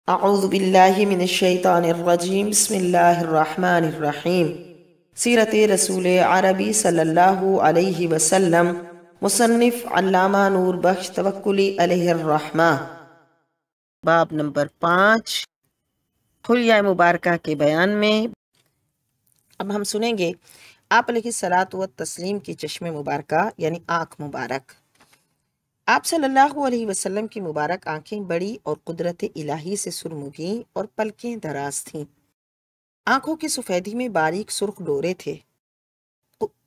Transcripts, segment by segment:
اعوذ باللہ من الشیطان الرجیم بسم اللہ الرحمن الرحیم۔ سیرت رسول عربی صلی اللہ علیہ وسلم، مصنف علامہ نور بخش توکلی علیہ الرحمہ۔ باب نمبر 5، خلیہ مبارکہ کے بیان میں۔ اب ہم سنیں گے آپ علیہ الصلاۃ والتسلیم کی چشم مبارکہ یعنی آنکھ مبارک۔ آپ صلی اللہ علیہ وسلم کی مبارک آنکھیں بڑی اور قدرت الہی سے سرمگیں اور پلکیں دراز تھیں۔ آنکھوں کی سفیدی میں باریک سرخ ڈورے تھے۔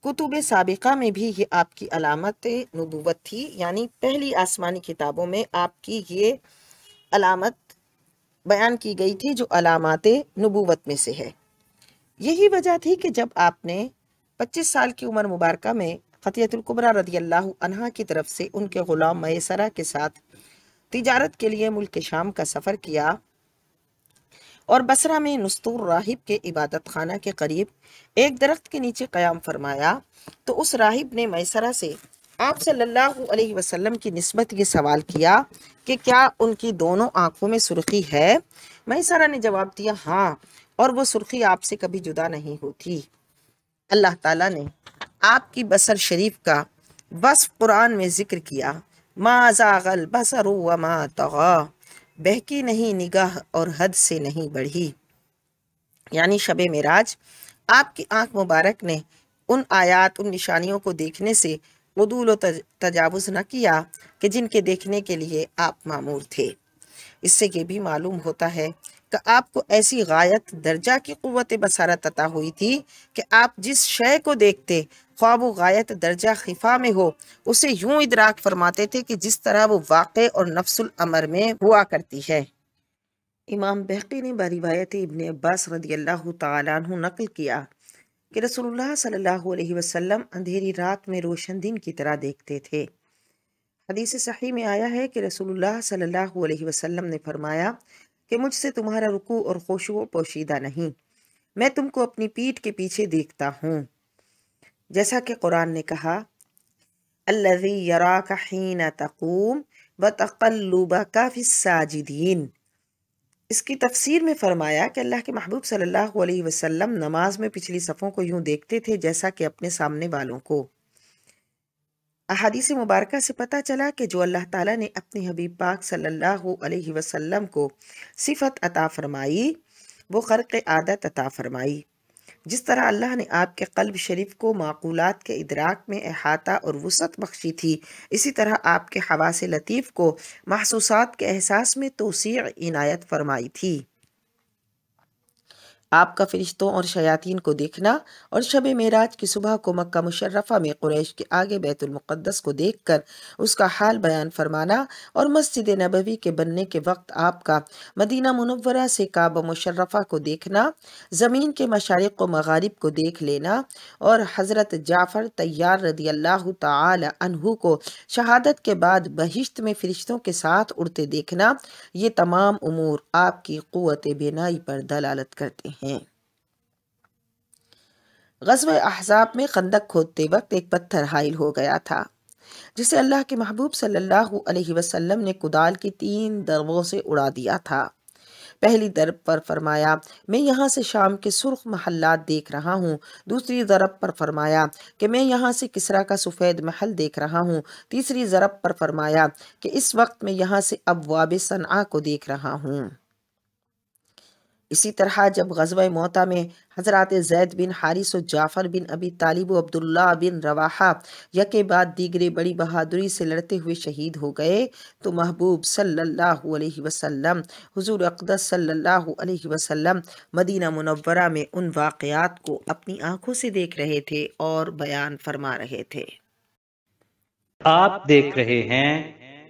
کتب سابقہ میں بھی یہ آپ کی علامت نبوت تھی، یعنی پہلی آسمانی کتابوں میں آپ کی یہ علامت بیان کی گئی تھی جو علامات نبوت میں سے ہے۔ یہی وجہ تھی کہ جب آپ نے 25 سال کی عمر مبارکہ میں خطیۃ الکبریٰ رضی اللہ عنہا کی طرف سے ان کے غلام میسرہ کے ساتھ تجارت کے لیے ملک شام کا سفر کیا اور بصرہ میں نستور راہب کے عبادت خانہ کے قریب ایک درخت کے نیچے قیام فرمایا، تو اس راہب نے میسرہ سے آپ صلی اللہ علیہ وسلم کی نسبت یہ سوال کیا کہ کیا ان کی دونوں آنکھوں میں سرخی ہے؟ میسرہ نے جواب دیا ہاں، اور وہ سرخی آپ سے کبھی جدا نہیں ہوتی۔ اللہ تعالیٰ نے آپ کی بصر شریف کا وصف قرآن میں ذکر کیا، ما زاغ البصر وما طغی، بہکی نہیں نگاہ اور حد سے نہیں بڑھی۔ یعنی شب معراج آپ کی آنکھ مبارک نے ان آیات، ان نشانیوں کو دیکھنے سے عدول و تجاوز نہ کیا کہ جن کے دیکھنے کے لیے آپ مامور تھے۔ اس سے یہ بھی معلوم ہوتا ہے کہ آپ کو ایسی غایت درجہ کی قوت بصارت عطا ہوئی تھی کہ آپ جس شے کو دیکھتے، خواہ وہ غایت درجہ خفا میں ہو، اسے یوں ادراک فرماتے تھے کہ جس طرح وہ واقع اور نفس الامر میں ہوا کرتی ہے۔ امام بہقی نے بروایت ابن عباس رضی اللہ تعالیٰ عنہ نقل کیا کہ رسول اللہ صلی اللہ علیہ وسلم اندھیری رات میں روشن دن کی طرح دیکھتے تھے۔ حدیث صحیح میں آیا ہے کہ رسول اللہ صلی اللہ علیہ وسلم نے فرمایا کہ مجھ سے تمہارا رکوع اور خشوع پوشیدہ نہیں، میں تم کو اپنی پیٹھ کے پیچھے دیکھتا ہوں، جیسا کہ قرآن نے کہا الذی یراک حین تقوم وتقلبک فی الساجدین۔ اس کی تفسیر میں فرمایا کہ اللہ کے محبوب صلی اللہ علیہ وسلم نماز میں پچھلی صفوں کو یوں دیکھتے تھے جیسا کہ اپنے سامنے والوں کو۔ احادیث مبارکہ سے پتہ چلا کہ جو اللہ تعالیٰ نے اپنے حبیب پاک صلی اللہ علیہ وسلم کو صفت عطا فرمائی، وہ خرق عادت عطا فرمائی۔ جس طرح اللہ نے آپ کے قلب شریف کو معقولات کے ادراک میں احاطہ اور وسعت بخشی تھی، اسی طرح آپ کے حواس لطیف کو محسوسات کے احساس میں توسیع عنایت فرمائی تھی۔ آپ کا فرشتوں اور شیاطین کو دیکھنا اور شب معراج کی صبح کو مکہ مشرفہ میں قریش کے آگے بیت المقدس کو دیکھ کر اس کا حال بیان فرمانا، اور مسجد نبوی کے بننے کے وقت آپ کا مدینہ منورہ سے کعبہ مشرفہ کو دیکھنا، زمین کے مشارق و مغارب کو دیکھ لینا، اور حضرت جعفر طیار رضی اللہ تعالی عنہ کو شہادت کے بعد بہشت میں فرشتوں کے ساتھ اڑتے دیکھنا، یہ تمام امور آپ کی قوت بینائی پر دلالت کرتے ہیں۔ غزوہ احزاب میں خندق کھودتے وقت ایک پتھر حائل ہو گیا تھا جسے اللہ کے محبوب صلی اللہ علیہ وسلم نے کدال کی 3 ضربوں سے اڑا دیا تھا۔ پہلی ضرب پر فرمایا میں یہاں سے شام کے سرخ محلات دیکھ رہا ہوں، دوسری ضرب پر فرمایا کہ میں یہاں سے کسرا کا سفید محل دیکھ رہا ہوں، تیسری ضرب پر فرمایا کہ اس وقت میں یہاں سے ابواب صنعاء کو دیکھ رہا ہوں۔ اسی طرح جب غزوہ موطا میں حضرات زید بن حارث و جعفر بن ابی طالب و عبداللہ بن رواحہ یکے بعد دیگرے بڑی بہادری سے لڑتے ہوئے شہید ہو گئے، تو محبوب صلی اللہ علیہ وسلم، حضور اقدس صلی اللہ علیہ وسلم مدینہ منورہ میں ان واقعات کو اپنی آنکھوں سے دیکھ رہے تھے اور بیان فرما رہے تھے۔ آپ دیکھ رہے ہیں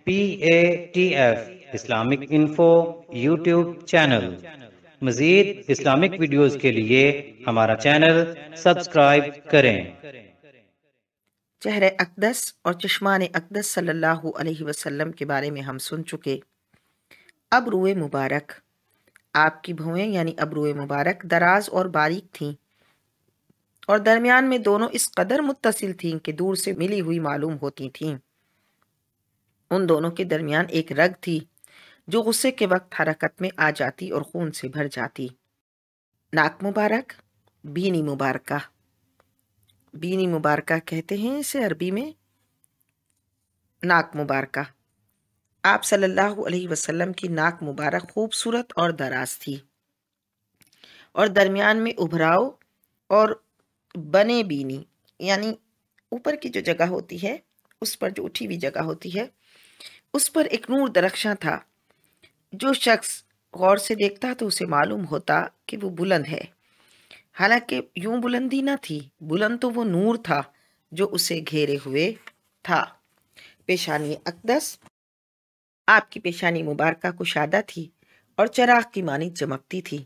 PATF Islamic info YouTube channel. مزید اسلامک ویڈیوز کے لیے ہمارا چینل سبسکرائب کریں۔ چہر اقدس اور چشمان اقدس صلی اللہ علیہ وسلم کے بارے میں ہم سن چکے۔ اب روئے مبارک، آپ کی بھویں یعنی ابروئے مبارک دراز اور باریک تھیں، اور درمیان میں دونوں اس قدر متصل تھیں کہ دور سے ملی ہوئی معلوم ہوتی تھیں۔ ان دونوں کے درمیان ایک رگ تھی جو غصے کے وقت حرکت میں آ جاتی اور خون سے بھر جاتی۔ ناک مبارک، بینی مبارکہ، بینی مبارکہ کہتے ہیں اسے عربی میں، ناک مبارکہ۔ آپ صلی اللہ علیہ وسلم کی ناک مبارک خوبصورت اور دراز تھی اور درمیان میں ابھراؤ اور بنے بینی، یعنی اوپر کی جو جگہ ہوتی ہے اس پر جو اٹھی ہوئی جگہ ہوتی ہے اس پر ایک نور درخشاں تھا۔ جو شخص غور سے دیکھتا تو اسے معلوم ہوتا کہ وہ بلند ہے، حالانکہ یوں بلندی نہ تھی، بلند تو وہ نور تھا جو اسے گھیرے ہوئے تھا۔ پیشانی اقدس، آپ کی پیشانی مبارکہ کشادہ تھی اور چراغ کی مانند چمکتی تھی۔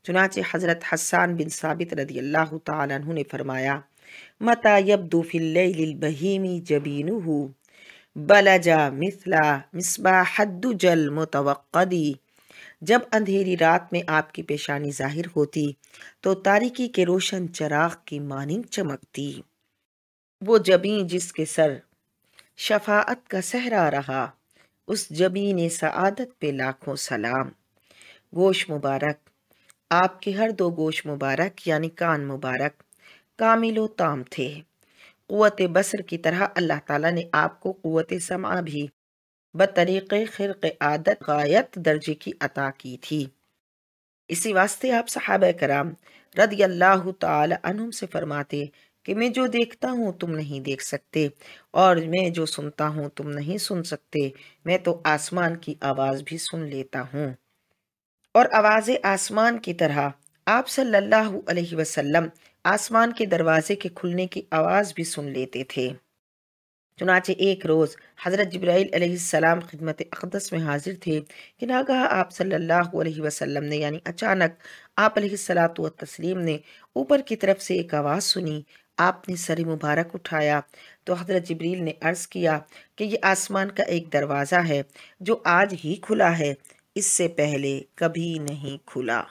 چنانچہ حضرت حسان بن ثابت رضی اللہ تعالیٰ عنہ نے فرمایا، متا یبدو فی اللیل البہیم جبینہ بلجا مثلا مصباح الدجى المتوقد، جب اندھیری رات میں آپ کی پیشانی ظاہر ہوتی تو تاریکی کے روشن چراغ کی مانند چمکتی۔ وہ جبیں جس کے سر شفاعت کا صحرا رہا، اس جبین سعادت پہ لاکھوں سلام۔ گوش مبارک، آپ کے ہر دو گوش مبارک یعنی کان مبارک کامل و تام تھے۔ قوت بصر کی طرح اللہ تعالیٰ نے آپ کو قوت سمع بھی بطریق خرق عادت غایت درجے کی عطا کی تھی۔ اسی واسطے آپ صحابہ کرام رضی اللہ تعالی عنہم سے فرماتے کہ میں جو دیکھتا ہوں تم نہیں دیکھ سکتے، اور میں جو سنتا ہوں تم نہیں سن سکتے، میں تو آسمان کی آواز بھی سن لیتا ہوں۔ اور آواز آسمان کی طرح آپ صلی اللہ علیہ وسلم آسمان کے دروازے کے کھلنے کی آواز بھی سن لیتے تھے۔ چنانچہ ایک روز حضرت جبرائیل علیہ السلام خدمت اقدس میں حاضر تھے کہ ناگہاں آپ صلی اللہ علیہ وسلم نے یعنی اچانک آپ علیہ الصلاۃ والتسلیم نے اوپر کی طرف سے ایک آواز سنی۔ آپ نے سر مبارک اٹھایا تو حضرت جبریل نے عرض کیا کہ یہ آسمان کا ایک دروازہ ہے جو آج ہی کھلا ہے، اس سے پہلے کبھی نہیں کھلا۔